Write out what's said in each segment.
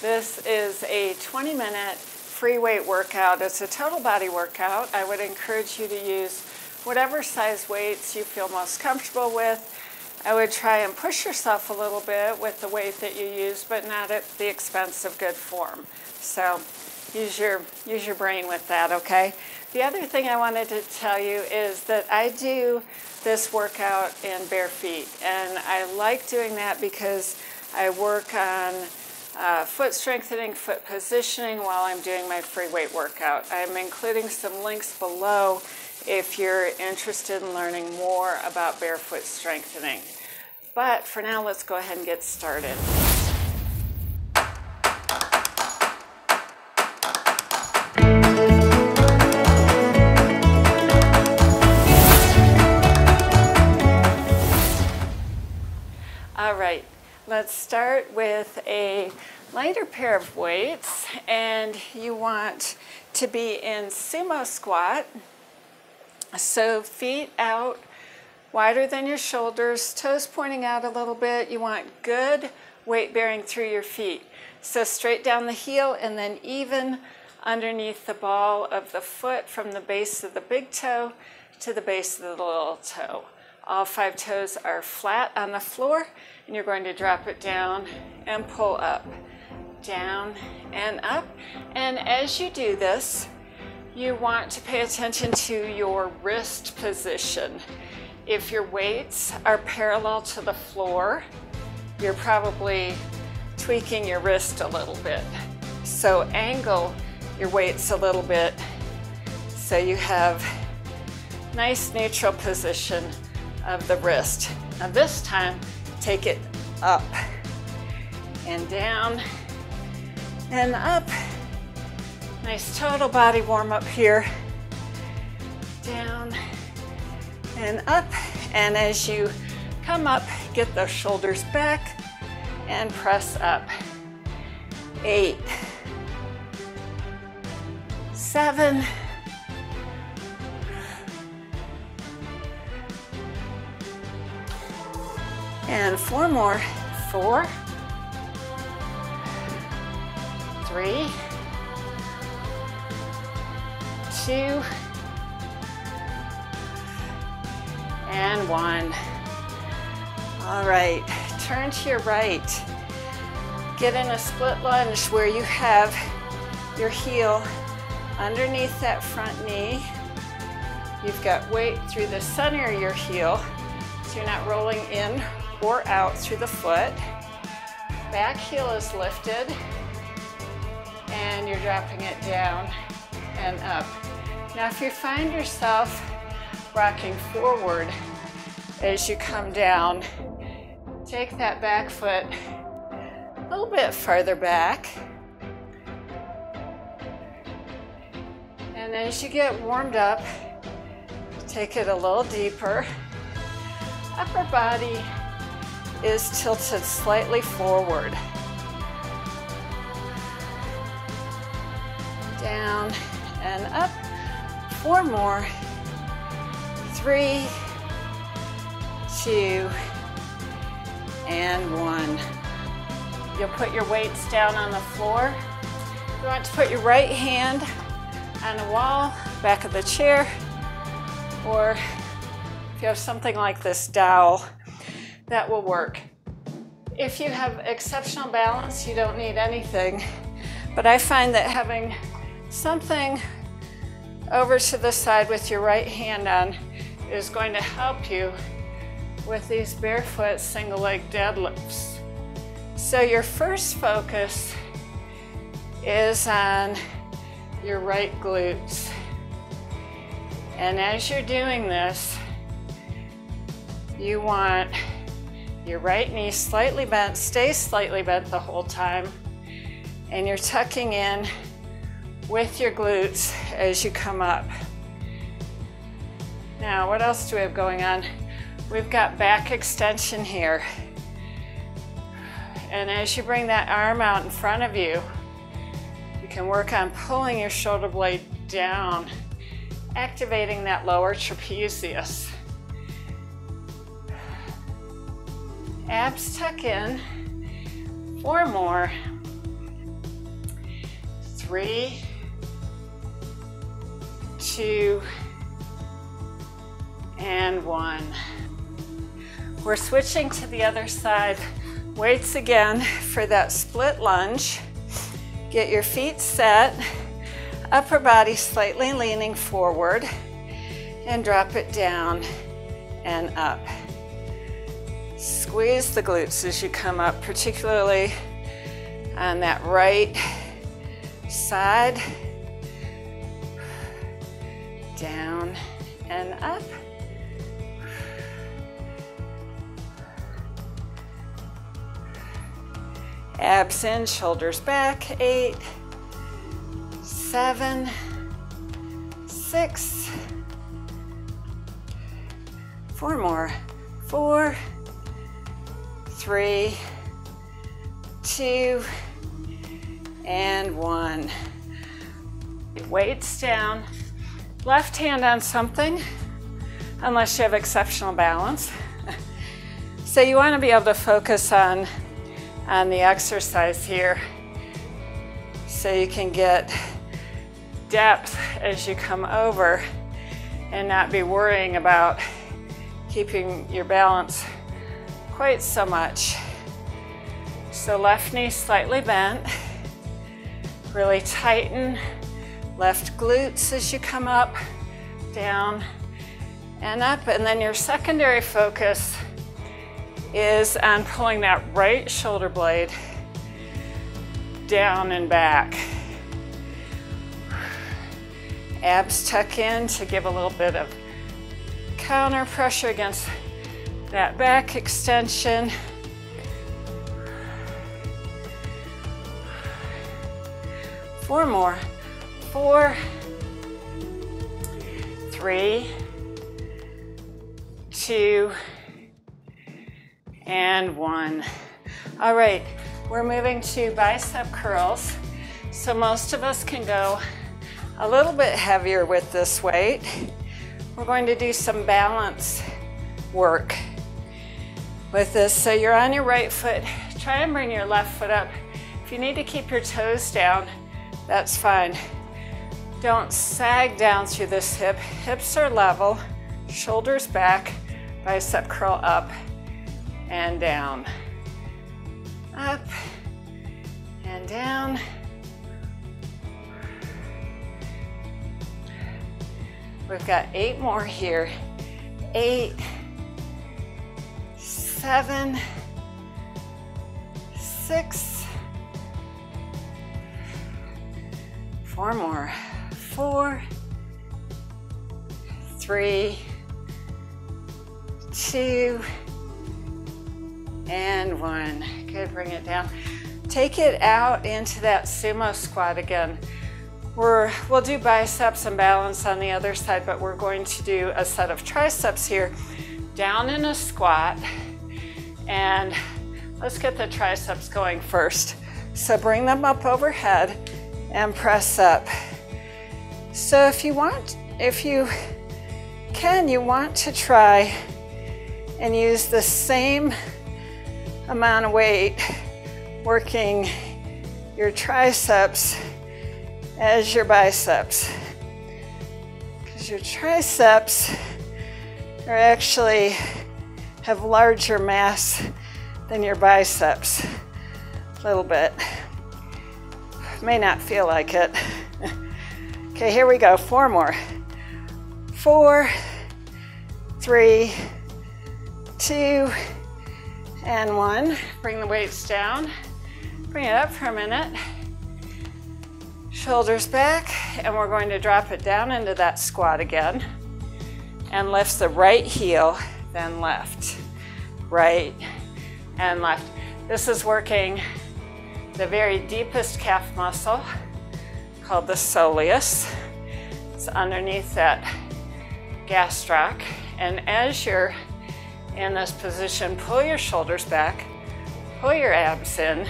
This is a 20-minute free weight workout. It's a total body workout. I would encourage you to use whatever size weights you feel most comfortable with. I would try and push yourself a little bit with the weight that you use, but not at the expense of good form. So use your brain with that, okay? The other thing I wanted to tell you is that I do this workout in bare feet, and I like doing that because I work on foot strengthening, foot positioning while I'm doing my free weight workout. I'm including some links below if you're interested in learning more about barefoot strengthening. But for now, let's go ahead and get started. All right, let's start with a lighter pair of weights, and you want to be in Sumo Squat. So feet out wider than your shoulders, toes pointing out a little bit. You want good weight bearing through your feet. So straight down the heel and then even underneath the ball of the foot from the base of the big toe to the base of the little toe. All 5 toes are flat on the floor, and you're going to drop it down and pull up, down and up. And as you do this, you want to pay attention to your wrist position. If your weights are parallel to the floor, you're probably tweaking your wrist a little bit. So angle your weights a little bit so you have nice neutral position of the wrist. Now this time, take it up and down and up. Nice total body warm up here. Down and up. And as you come up, get those shoulders back and press up. 8, 7, 4 more. 4, 3, 2, and 1. All right, turn to your right. Get in a split lunge where you have your heel underneath that front knee. You've got weight through the center of your heel, so you're not rolling in or out through the foot. Back heel is lifted, and you're dropping it down and up. Now, if you find yourself rocking forward as you come down, take that back foot a little bit farther back. And as you get warmed up, take it a little deeper. Upper body is tilted slightly forward. Down and up. 4 more. 3, 2, and 1. You'll put your weights down on the floor. You want to put your right hand on the wall, back of the chair, or if you have something like this dowel, that will work. If you have exceptional balance, you don't need anything, but I find that having something over to the side with your right hand on is going to help you with these barefoot single leg deadlifts. So your first focus is on your right glutes. And as you're doing this, you want your right knee slightly bent, stay slightly bent the whole time, and you're tucking in with your glutes as you come up. Now, what else do we have going on? We've got back extension here. And as you bring that arm out in front of you, you can work on pulling your shoulder blade down, activating that lower trapezius. Abs tuck in. 4 more. 3, 2, and 1. We're switching to the other side. Weights again for that split lunge. Get your feet set, upper body slightly leaning forward, and drop it down and up. Squeeze the glutes as you come up, particularly on that right side. Down and up. Abs in, shoulders back. 8, 7, 6, 4 more. 4, 3, 2, and 1. Weights down. Left hand on something, unless you have exceptional balance. So you want to be able to focus on the exercise here so you can get depth as you come over and not be worrying about keeping your balance quite so much. So left knee slightly bent, really tighten left glutes as you come up, down, and up. And then your secondary focus is on pulling that right shoulder blade down and back. Abs tuck in to give a little bit of counter pressure against that back extension. Four more. 4, 3, 2, and 1. All right, we're moving to bicep curls. So most of us can go a little bit heavier with this weight. We're going to do some balance work with this. So you're on your right foot. Try and bring your left foot up. If you need to keep your toes down, that's fine. Don't sag down through this hip. Hips are level, shoulders back, bicep curl up and down. Up and down. We've got 8 more here. 8, 7, 6, 4 more. 4, 3, 2, and 1. Good, bring it down. Take it out into that sumo squat again. We'll do biceps and balance on the other side, but we're going to do a set of triceps here. Down in a squat, and let's get the triceps going first. So bring them up overhead and press up. So if you can, you want to try and use the same amount of weight working your triceps as your biceps, because your triceps are actually have larger mass than your biceps, a little bit. May not feel like it. Okay, here we go. 4 more. 4, 3, 2, and 1. Bring the weights down. Bring it up for a minute. Shoulders back, and we're going to drop it down into that squat again. And lift the right heel, then left. Right and left. This is working the very deepest calf muscle, called the soleus. It's underneath that gastroc. And as you're in this position, pull your shoulders back, pull your abs in.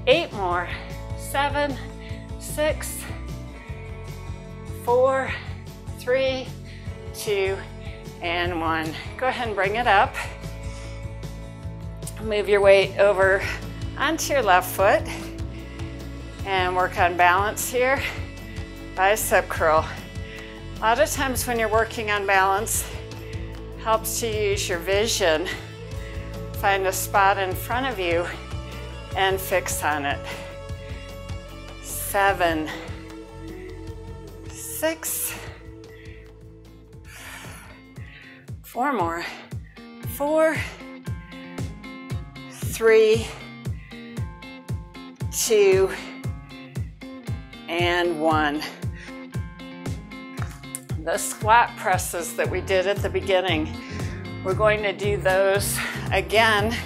8 more. 7, 6, 4, 3, 2, and 1. Go ahead and bring it up. Move your weight over onto your left foot. And work on balance here. Bicep curl. A lot of times when you're working on balance, helps to use your vision. Find a spot in front of you and fix on it. 7, 6, 4 more. 4, 3, 2, and 1. The squat presses that we did at the beginning, we're going to do those again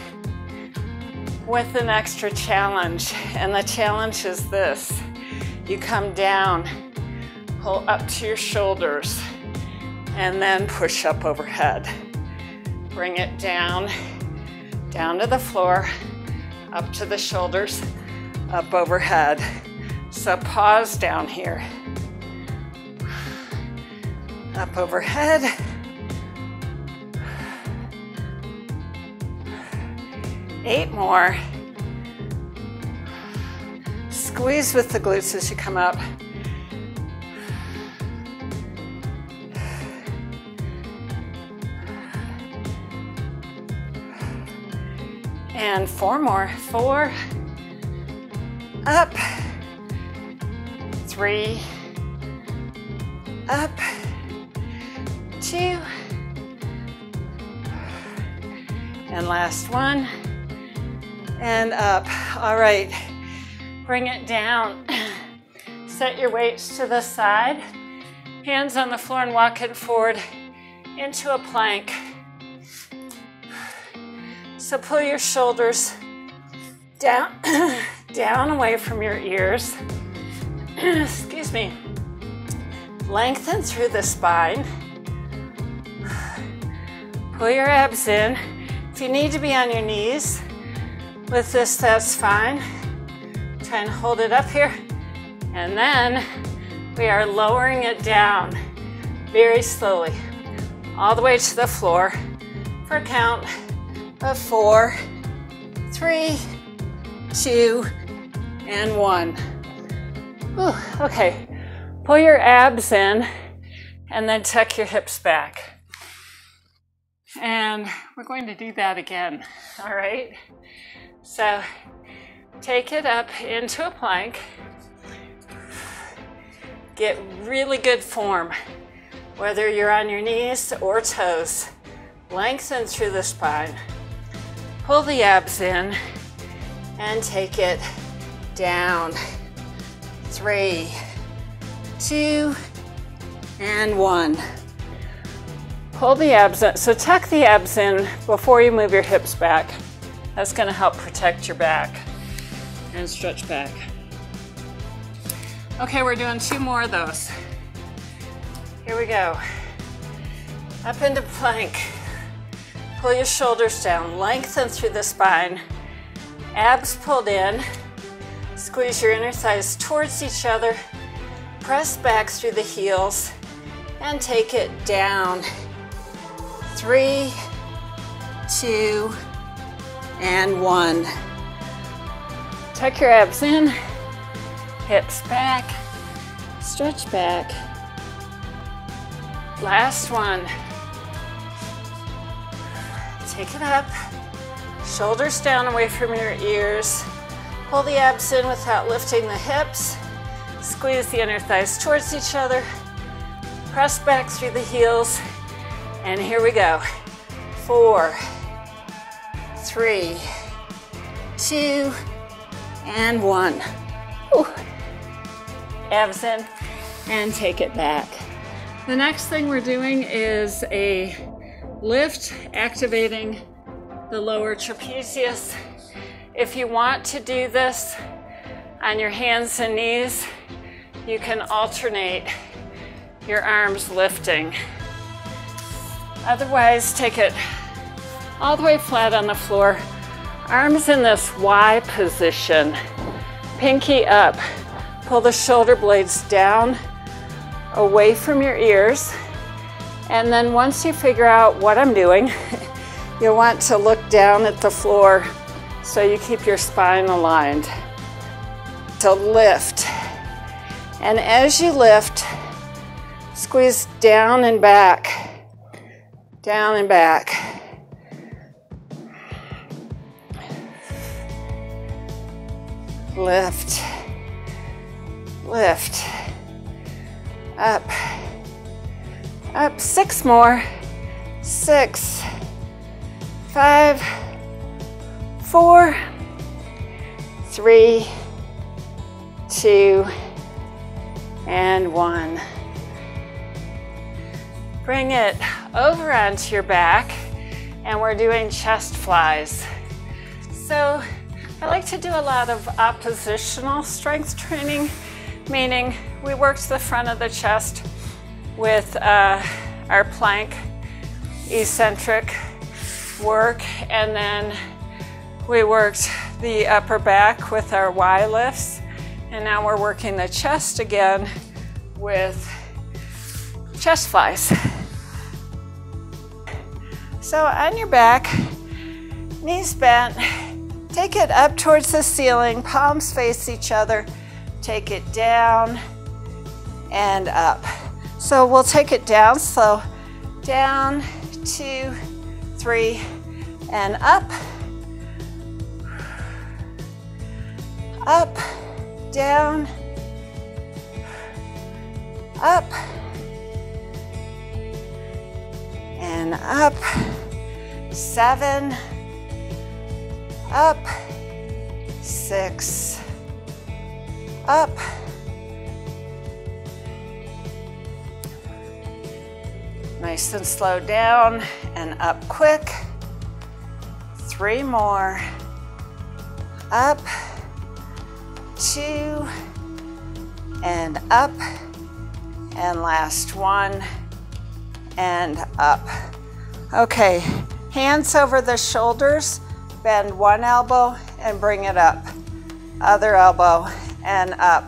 with an extra challenge. And the challenge is this. You come down, pull up to your shoulders, and then push up overhead. Bring it down, down to the floor, up to the shoulders, up overhead. So pause down here. Up overhead. Eight more. Squeeze with the glutes as you come up. And 4 more. 4. Up. 3. Up. 2. And last one. And up. All right. Bring it down. Set your weights to the side. Hands on the floor and walk it forward into a plank. So pull your shoulders down, down away from your ears. Excuse me. Lengthen through the spine. Pull your abs in. If you need to be on your knees with this, that's fine. Try and hold it up here. And then we are lowering it down very slowly, all the way to the floor for a count of 4, 3, 2, and 1. Ooh, okay, pull your abs in and then tuck your hips back. And we're going to do that again, all right? So take it up into a plank. Get really good form, whether you're on your knees or toes. Lengthen through the spine. Pull the abs in and take it down. 3, 2, and 1. Pull the abs in. So tuck the abs in before you move your hips back. That's going to help protect your back and stretch back. Okay, we're doing 2 more of those. Here we go. Up into plank. Pull your shoulders down, lengthen through the spine. Abs pulled in. Squeeze your inner thighs towards each other. Press back through the heels and take it down. 3, 2, and 1. Tuck your abs in, hips back, stretch back. Last one. Take it up, shoulders down away from your ears. Pull the abs in without lifting the hips. Squeeze the inner thighs towards each other. Press back through the heels. And here we go. 4, 3, 2, and 1. Ooh. Abs in and take it back. The next thing we're doing is a lift, activating the lower trapezius. If you want to do this on your hands and knees, you can alternate your arms lifting. Otherwise, take it all the way flat on the floor. Arms in this Y position. Pinky up. Pull the shoulder blades down, away from your ears. And then once you figure out what I'm doing, you'll want to look down at the floor so you keep your spine aligned. So lift. And as you lift, squeeze down and back. Down and back. Lift. Lift. Up. Up. 6 more. 6, 5, 4, 3, 2, and 1. Bring it over onto your back, and we're doing chest flies. So I like to do a lot of oppositional strength training, meaning we worked the front of the chest with our plank eccentric work, and then we worked the upper back with our Y lifts, and now we're working the chest again with chest flies. So on your back, knees bent, take it up towards the ceiling, palms face each other, take it down and up. So we'll take it down slow, down, 2, 3, and up, up, down, up, and up, 7, up, 6, up, nice and slow down and up quick. 3 more. Up, 2, and up, and last 1, and up. Okay, hands over the shoulders, bend one elbow and bring it up. Other elbow and up.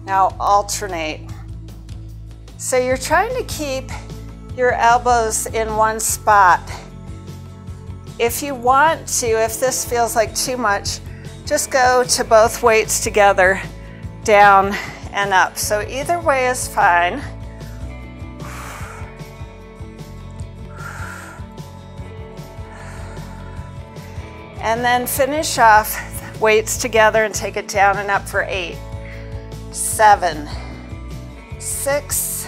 Now alternate. So you're trying to keep your elbows in one spot. If you want to, if this feels like too much, just go to both weights together, down and up. So either way is fine. And then finish off weights together and take it down and up for 8, 7, 6,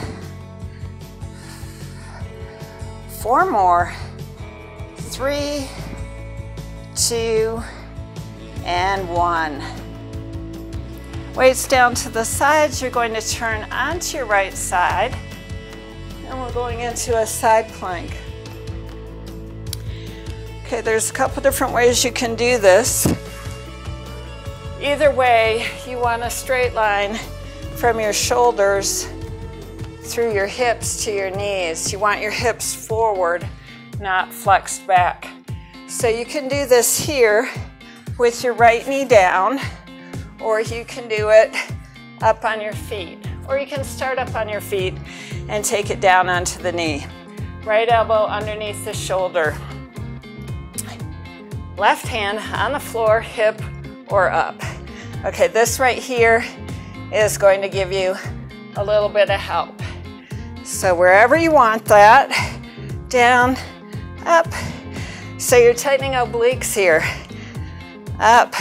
4 more, 3, 2, and 1. Weights down to the sides. You're going to turn onto your right side, and we're going into a side plank. Okay, there's a couple different ways you can do this. Either way, you want a straight line from your shoulders through your hips to your knees. You want your hips forward, not flexed back. So you can do this here with your right knee down, or you can do it up on your feet, or you can start up on your feet and take it down onto the knee. Right elbow underneath the shoulder. Left hand on the floor, hip or up. Okay, this right here is going to give you a little bit of help. So wherever you want that, down, up. So you're tightening obliques here. Up,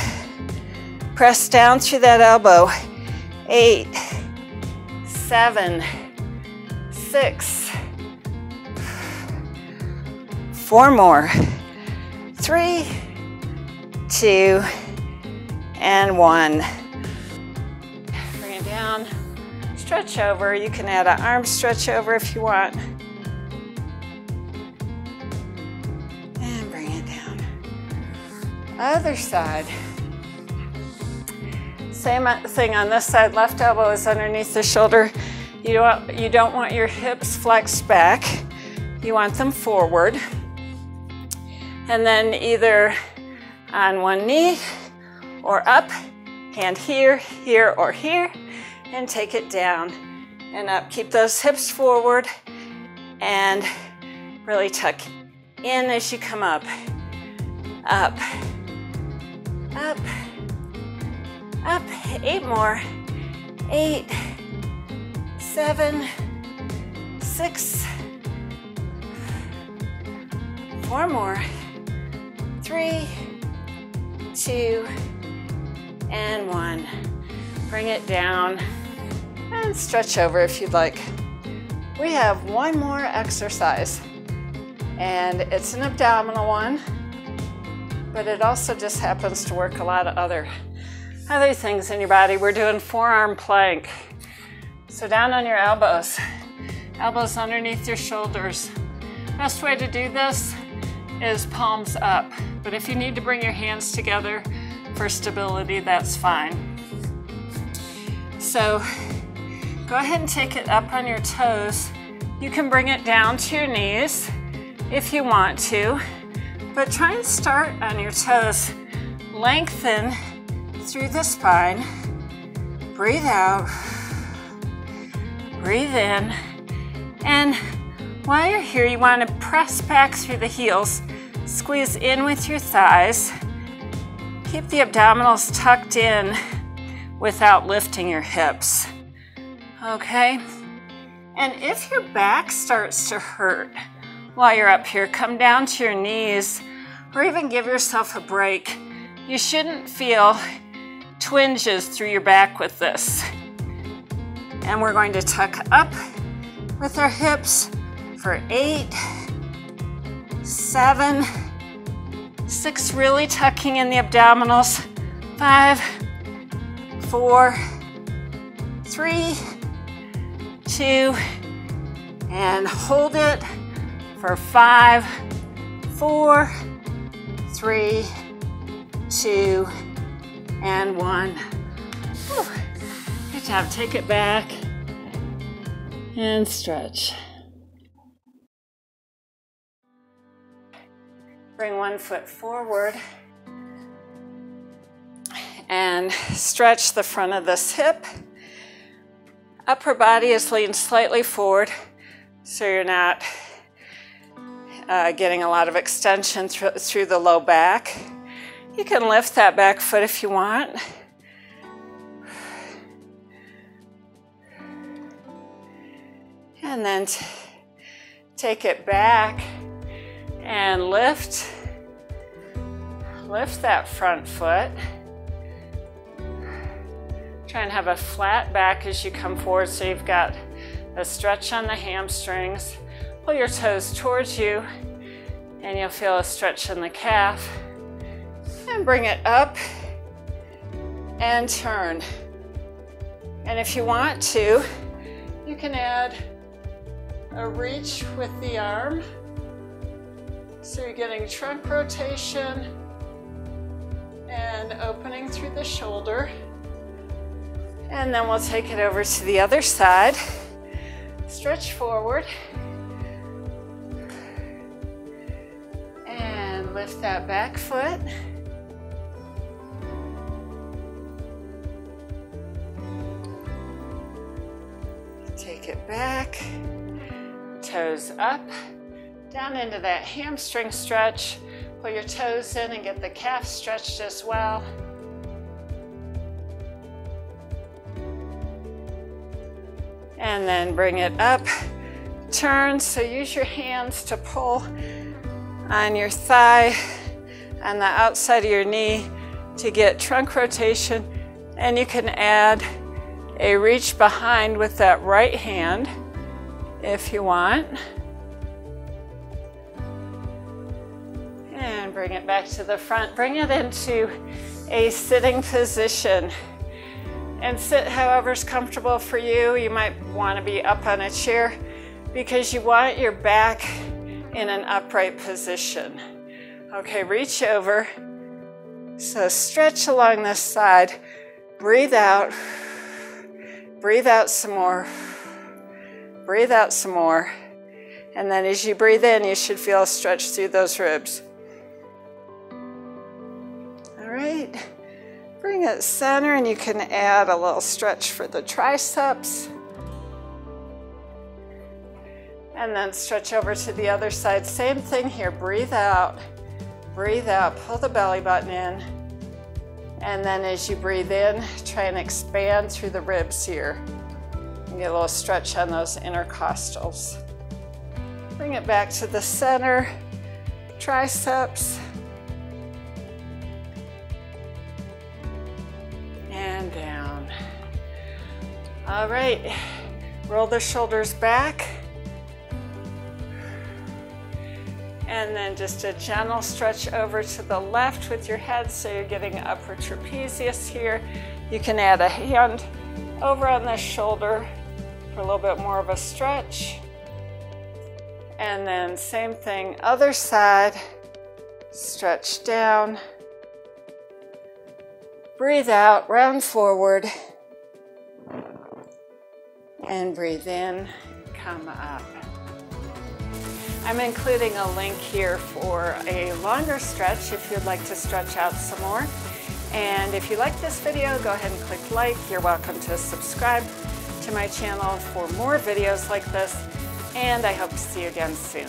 press down through that elbow. 8, 7, 6, 4 more, 3, 2, and 1. Bring it down, stretch over. You can add an arm stretch over if you want. And bring it down. Other side. Same thing on this side. Left elbow is underneath the shoulder. You don't want your hips flexed back. You want them forward. And then either on one knee or up, hand here, here, or here, and take it down and up. Keep those hips forward and really tuck in as you come up. Up, up, Up, 8 more. 8, 7, 6, 4 more. 3, 2, and 1. Bring it down and stretch over if you'd like. We have one more exercise, and it's an abdominal one, but it also just happens to work a lot of other things in your body. We're doing forearm plank. So down on your elbows, elbows underneath your shoulders. Best way to do this is palms up, but if you need to bring your hands together for stability, that's fine. So go ahead and take it up on your toes. You can bring it down to your knees if you want to, but try and start on your toes. Lengthen through the spine. Breathe out. Breathe in. And while you're here, you want to press back through the heels. Squeeze in with your thighs. Keep the abdominals tucked in without lifting your hips. Okay? And if your back starts to hurt while you're up here, come down to your knees or even give yourself a break. You shouldn't feel twinges through your back with this. And we're going to tuck up with our hips for 8, 7, 6, really tucking in the abdominals. 5, 4, 3, 2, and hold it for 5, 4, 3, 2, and 1. Whew. Good job. Take it back and stretch. Bring one foot forward and stretch the front of this hip. Upper body is leaned slightly forward so you're not getting a lot of extension through the low back. You can lift that back foot if you want. And then take it back and lift that front foot. Try and have a flat back as you come forward so you've got a stretch on the hamstrings. Pull your toes towards you and you'll feel a stretch in the calf. And bring it up and turn. And if you want to, you can add a reach with the arm. So you're getting trunk rotation and opening through the shoulder. And then we'll take it over to the other side. Stretch forward. And lift that back foot. Take it back. Toes up. Down into that hamstring stretch. Pull your toes in and get the calf stretched as well. And then bring it up. Turn, so use your hands to pull on your thigh, on the outside of your knee to get trunk rotation. And you can add a reach behind with that right hand if you want. And bring it back to the front. Bring it into a sitting position. And sit however's comfortable for you. You might want to be up on a chair because you want your back in an upright position. Okay, reach over. So stretch along this side. Breathe out. Breathe out some more. Breathe out some more. And then as you breathe in, you should feel a stretch through those ribs. All right. Bring it center and you can add a little stretch for the triceps. And then stretch over to the other side. Same thing here. Breathe out. Breathe out. Pull the belly button in. And then as you breathe in, try and expand through the ribs here. And get a little stretch on those intercostals. Bring it back to the center, triceps. And down. All right, roll the shoulders back. And then just a gentle stretch over to the left with your head so you're getting upper trapezius here. You can add a hand over on the shoulder for a little bit more of a stretch. And then same thing, other side, stretch down. Breathe out, round forward. And breathe in, come up. I'm including a link here for a longer stretch if you'd like to stretch out some more. And if you like this video, go ahead and click like. You're welcome to subscribe to my channel for more videos like this. And I hope to see you again soon.